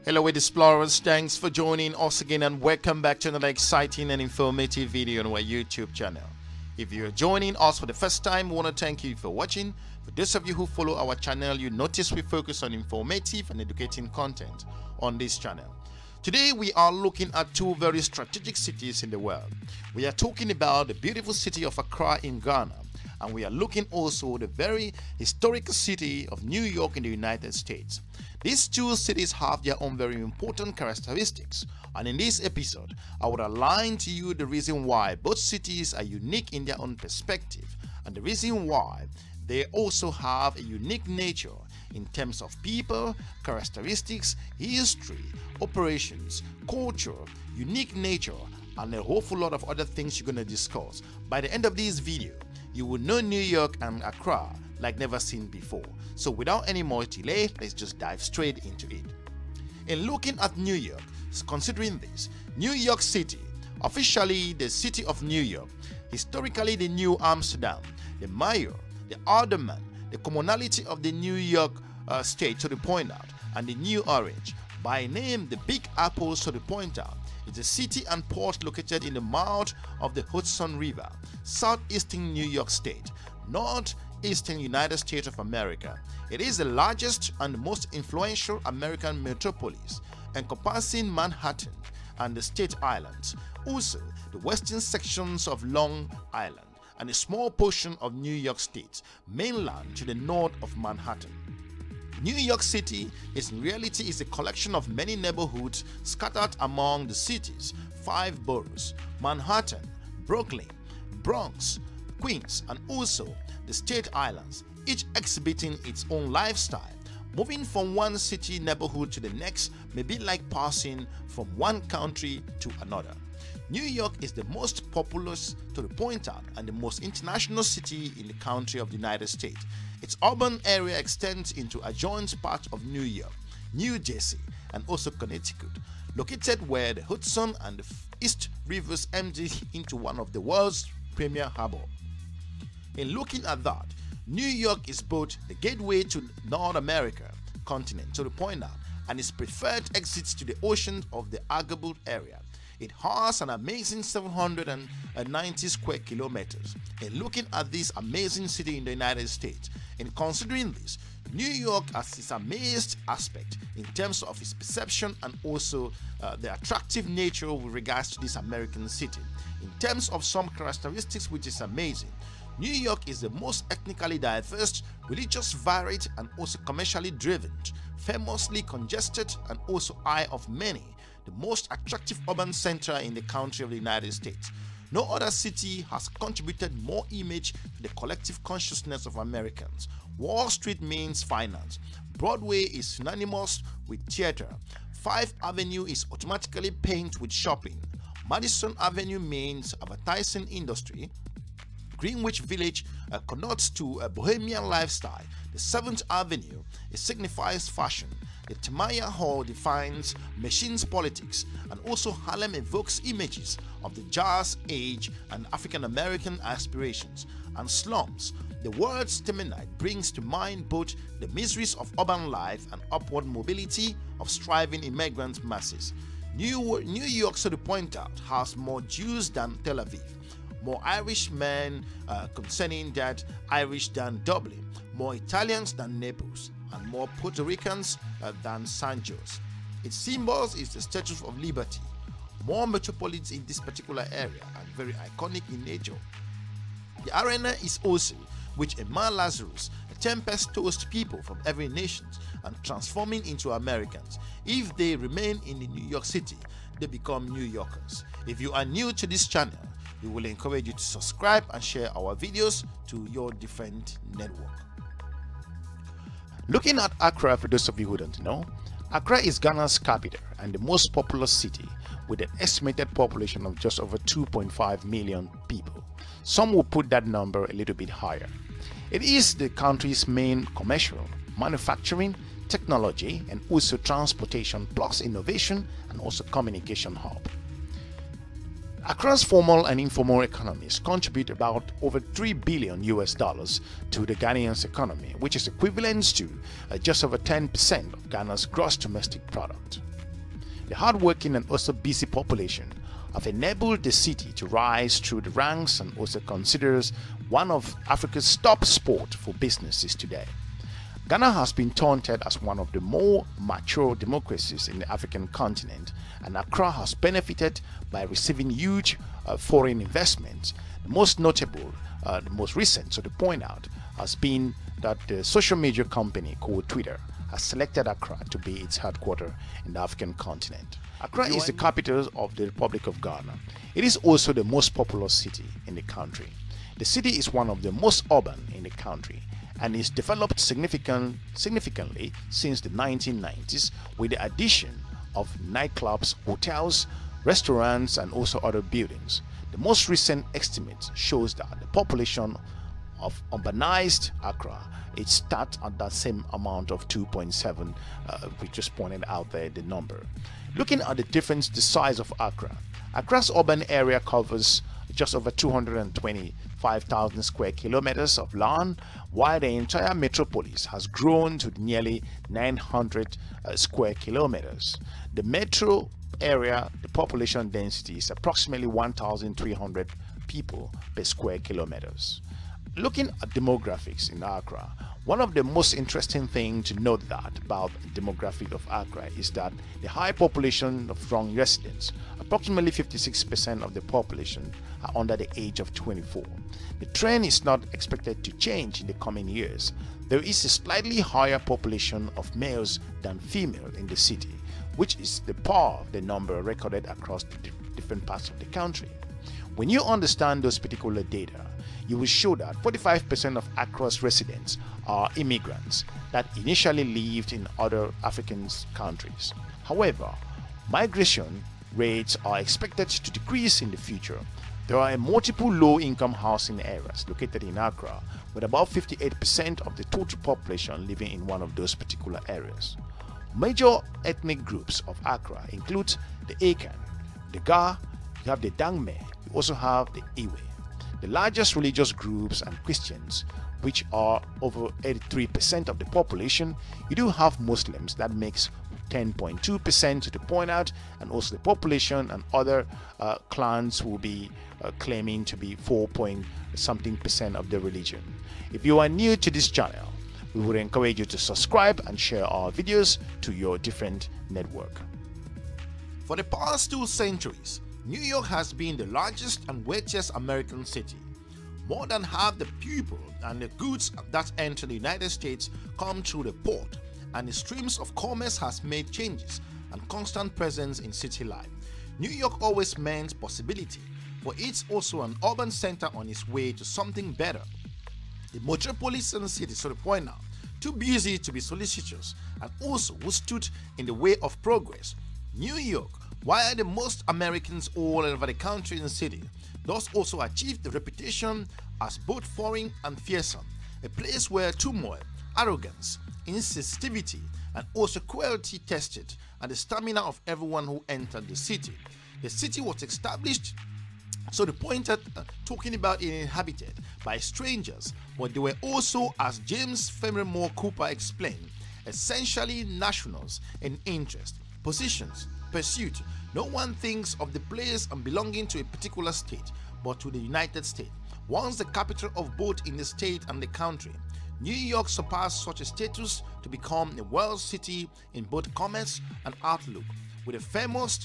Hello explorers, thanks for joining us again and welcome back to another exciting and informative video on our YouTube channel. If you're joining us for the first time, we want to thank you for watching. For those of you who follow our channel, you notice we focus on informative and educating content on this channel. Today we are looking at two very strategic cities in the world. We are talking about the beautiful city of Accra in Ghana, and we are looking also at the very historical city of New York in the United States. These two cities have their own very important characteristics, and in this episode I would outline to you the reason why both cities are unique in their own perspective and the reason why they also have a unique nature in terms of people, characteristics, history, operations, culture, unique nature, and a whole lot of other things you're going to discuss. By the end of this video, you will know New York and Accra like never seen before. So without any more delay, let's just dive straight into it. In looking at New York, considering this, New York City, officially the city of New York, historically the New Amsterdam, the mayor, the alderman, the commonality of the New York state to the point out, and the New Orange, by name the Big Apple to the point out, is a city and port located in the mouth of the Hudson River, southeastern New York State, northeastern United States of America. It is the largest and most influential American metropolis, encompassing Manhattan and the State Islands, also the western sections of Long Island, and a small portion of New York State mainland to the north of Manhattan. New York City in reality is a collection of many neighborhoods scattered among the city's 5 boroughs: Manhattan, Brooklyn, Bronx, Queens, and also the State Islands, each exhibiting its own lifestyle. Moving from one city neighborhood to the next may be like passing from one country to another. New York is the most populous to the point out and the most international city in the country of the United States. Its urban area extends into adjoining parts of New York, New Jersey, and also Connecticut, located where the Hudson and the East Rivers empty into one of the world's premier harbors. In looking at that, New York is both the gateway to North America continent to the point out and its preferred exits to the ocean of the Agable area. It has an amazing 790 square kilometers. In looking at this amazing city in the United States, in considering this, New York has its amazing aspect in terms of its perception and also the attractive nature with regards to this American city. In terms of some characteristics which is amazing, New York is the most ethnically diverse, religious varied, and also commercially driven, famously congested, and also eye of many, the most attractive urban center in the country of the United States. No other city has contributed more image to the collective consciousness of Americans. Wall Street means finance. Broadway is synonymous with theater. 5th Avenue is automatically painted with shopping. Madison Avenue means advertising industry. Greenwich Village connotes to a bohemian lifestyle. The 7th Avenue signifies fashion. The Tamaya Hall defines machines politics, and also Harlem evokes images of the jazz age and African American aspirations. And slums, the word Temenite brings to mind both the miseries of urban life and upward mobility of striving immigrant masses. New York, so to point out, has more Jews than Tel Aviv, more Irish men concerning that Irish than Dublin, more Italians than Naples, and more Puerto Ricans than San Jose. Its symbols is the Statue of Liberty. More metropolitan in this particular area and very iconic in nature. The arena is also which a man Lazarus, a tempest toast people from every nation and transforming into Americans. If they remain in the New York City, they become New Yorkers. If you are new to this channel, we will encourage you to subscribe and share our videos to your different network. Looking at Accra, for those of you who don't know, Accra is Ghana's capital and the most populous city with an estimated population of just over 2.5 million people. Some will put that number a little bit higher. It is the country's main commercial, manufacturing, technology, and also transportation plus innovation and also communication hub. Accra's formal and informal economies contribute about over $3 billion to the Ghanaian's economy, which is equivalent to just over 10% of Ghana's gross domestic product. The hardworking and also busy population have enabled the city to rise through the ranks and also considers one of Africa's top spots for businesses today. Ghana has been taunted as one of the more mature democracies in the African continent, and Accra has benefited by receiving huge foreign investments. The most notable, the most recent, so to point out, has been that the social media company called Twitter has selected Accra to be its headquarters in the African continent. Accra is the capital of the Republic of Ghana. It is also the most populous city in the country. The city is one of the most urban in the country and is developed significantly since the 1990s with the addition of nightclubs, hotels, restaurants, and also other buildings. The most recent estimate shows that the population of urbanized Accra it starts at that same amount of 2.7. We just pointed out there the number. Looking at the size of Accra, Accra's urban area covers just over 225,000 square kilometers of land, while the entire metropolis has grown to nearly 900 square kilometers. The metro area, the population density is approximately 1,300 people per square kilometers. Looking at demographics in Accra, one of the most interesting things to note about the demographic of Accra is that the high population of young residents, approximately 56% of the population are under the age of 24. The trend is not expected to change in the coming years. There is a slightly higher population of males than female in the city, which is the par of the number recorded across the different parts of the country. When you understand those particular data, you will show that 45% of Accra's residents are immigrants that initially lived in other African countries. However, migration rates are expected to decrease in the future. There are multiple low-income housing areas located in Accra, with about 58% of the total population living in one of those particular areas. Major ethnic groups of Accra include the Akan, the Ga, you have the Dangme, you also have the Iwe. The largest religious groups and Christians, which are over 83% of the population. You do have Muslims, that makes 10.2% to point out, and also the population and other clans will be claiming to be 4-point-something% of the religion. If you are new to this channel, we would encourage you to subscribe and share our videos to your different network. For the past 2 centuries, New York has been the largest and wealthiest American city. More than half the people and the goods that enter the United States come through the port, and the streams of commerce has made changes and constant presence in city life. New York always meant possibility, for it's also an urban center on its way to something better. The metropolitan city, so to point out, too busy to be solicitous, and also who stood in the way of progress. New York, while the most Americans all over the country and city, does also achieve the reputation as both foreign and fearsome, a place where turmoil, arrogance, insensitivity, and also cruelty tested and the stamina of everyone who entered the city. The city was established, so the point at talking about it, inhabited by strangers, but they were also, as James Fenimore Cooper explained, essentially nationals in interest, positions, pursuit. No one thinks of the place and belonging to a particular state, but to the United States, once the capital of both in the state and the country. New York surpassed such a status to become a world city in both commerce and outlook. With a famous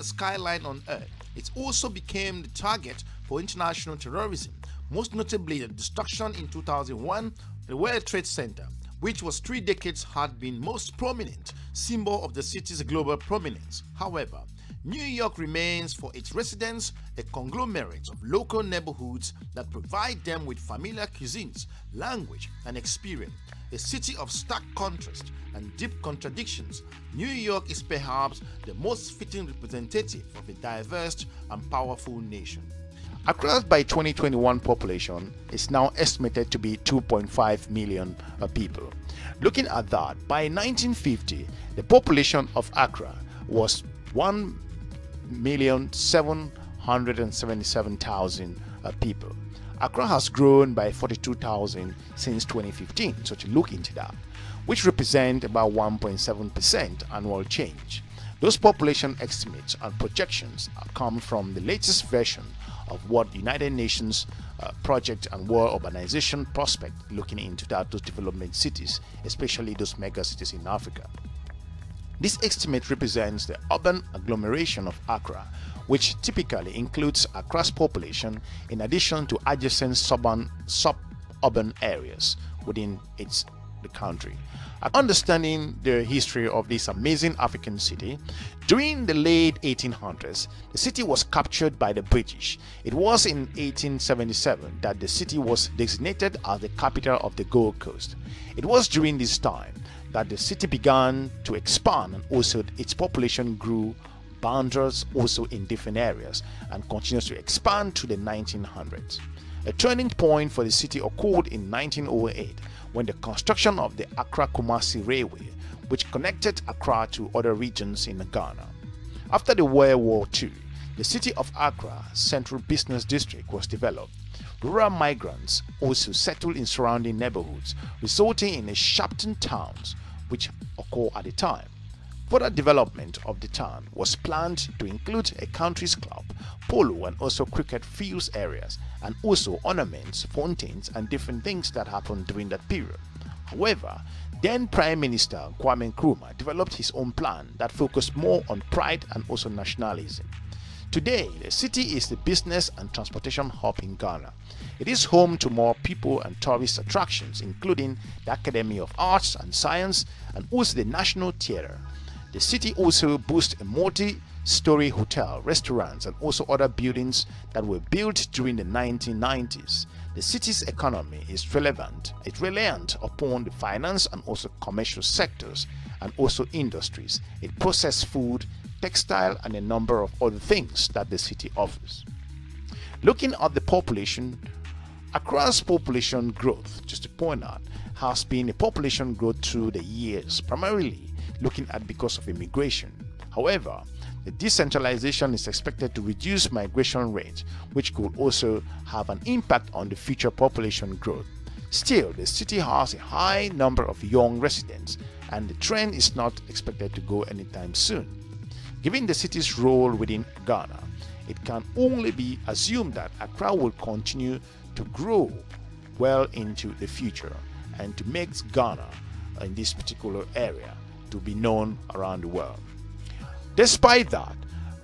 skyline on earth, it also became the target for international terrorism, most notably the destruction in 2001 of the World Trade Center, which was 3 decades had been most prominent symbol of the city's global prominence. However, New York remains for its residents a conglomerate of local neighborhoods that provide them with familiar cuisines, language, and experience. A city of stark contrast and deep contradictions, New York is perhaps the most fitting representative of a diverse and powerful nation. Accra's by 2021 population is now estimated to be 2.5 million people. Looking at that, by 1950, the population of Accra was 1,777,000 people. Accra has grown by 42,000 since 2015, so to look into that, which represents about 1.7% annual change. Those population estimates and projections come from the latest version of what the United Nations Project and World Urbanization Prospect looking into those development cities, especially those mega cities in Africa. This estimate represents the urban agglomeration of Accra, which typically includes Accra's population in addition to adjacent suburban areas within the country. Understanding the history of this amazing African city, during the late 1800s, the city was captured by the British. It was in 1877 that the city was designated as the capital of the Gold Coast. It was during this time that the city began to expand, and also its population grew boundaries also in different areas and continues to expand to the 1900s. A turning point for the city occurred in 1908 when the construction of the Accra-Kumasi Railway, which connected Accra to other regions in Ghana. After the World War II, the city of Accra Central Business District was developed. Rural migrants also settled in surrounding neighborhoods, resulting in a sharpened towns which occurred at the time. Further development of the town was planned to include a country's club, polo and also cricket fields areas, and also ornaments, fountains and different things that happened during that period. However, then Prime Minister Kwame Nkrumah developed his own plan that focused more on pride and also nationalism. Today, the city is the business and transportation hub in Ghana. It is home to more people and tourist attractions, including the Academy of Arts and Science and also the National Theatre. The city also boasts a multi-story hotel, restaurants and also other buildings that were built during the 1990s. The city's economy is reliant upon the finance and also commercial sectors and also industries. It processes food, textile and a number of other things that the city offers. Looking at the population, Accra's population growth, just to point out, has been a population growth through the years, primarily looking at because of immigration. However, the decentralization is expected to reduce migration rates, which could also have an impact on the future population growth. Still, the city has a high number of young residents, and the trend is not expected to go anytime soon. Given the city's role within Ghana, it can only be assumed that Accra will continue to grow well into the future and to make Ghana in this particular area to be known around the world. Despite that,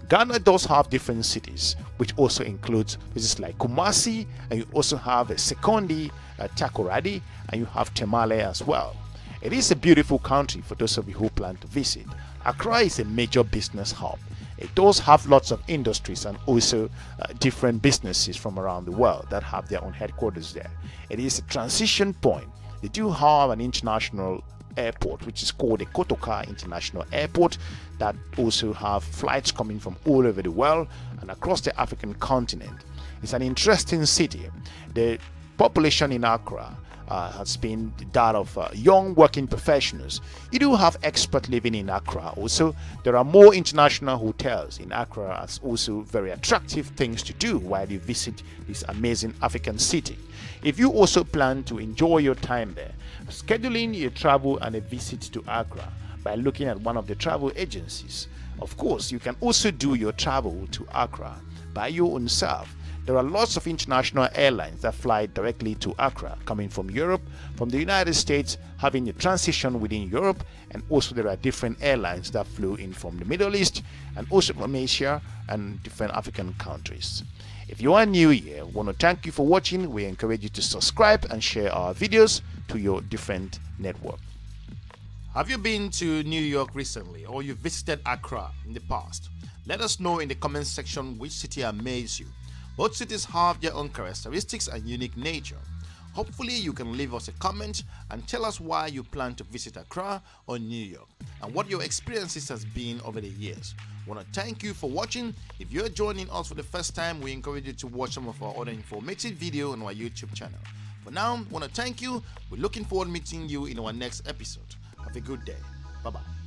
Ghana does have different cities, which also includes places like Kumasi, and you also have Sekondi, Takoradi, and you have Tamale as well. It is a beautiful country for those of you who plan to visit. Accra is a major business hub. It does have lots of industries and also different businesses from around the world that have their own headquarters there. It is a transition point. They do have an international airport which is called the Kotoka International Airport that also have flights coming from all over the world and across the African continent. It's an interesting city. The population in Accra has been that of young working professionals. You do have experts living in Accra. Also, there are more international hotels in Accra as also very attractive things to do while you visit this amazing African city. If you also plan to enjoy your time there, scheduling your travel and a visit to Accra by looking at one of the travel agencies. Of course, you can also do your travel to Accra by your own self. There are lots of international airlines that fly directly to Accra, coming from Europe, from the United States, having a transition within Europe, and also there are different airlines that flew in from the Middle East and also from Asia and different African countries. If you are new here, we want to thank you for watching. We encourage you to subscribe and share our videos to your different network. Have you been to New York recently, or you visited Accra in the past? Let us know in the comment section which city amazed you. Both cities have their own characteristics and unique nature. Hopefully you can leave us a comment and tell us why you plan to visit Accra or New York and what your experiences has been over the years. We want to thank you for watching. If you're joining us for the first time, we encourage you to watch some of our other informative videos on our YouTube channel. For now, we want to thank you. We're looking forward to meeting you in our next episode. Have a good day. Bye-bye.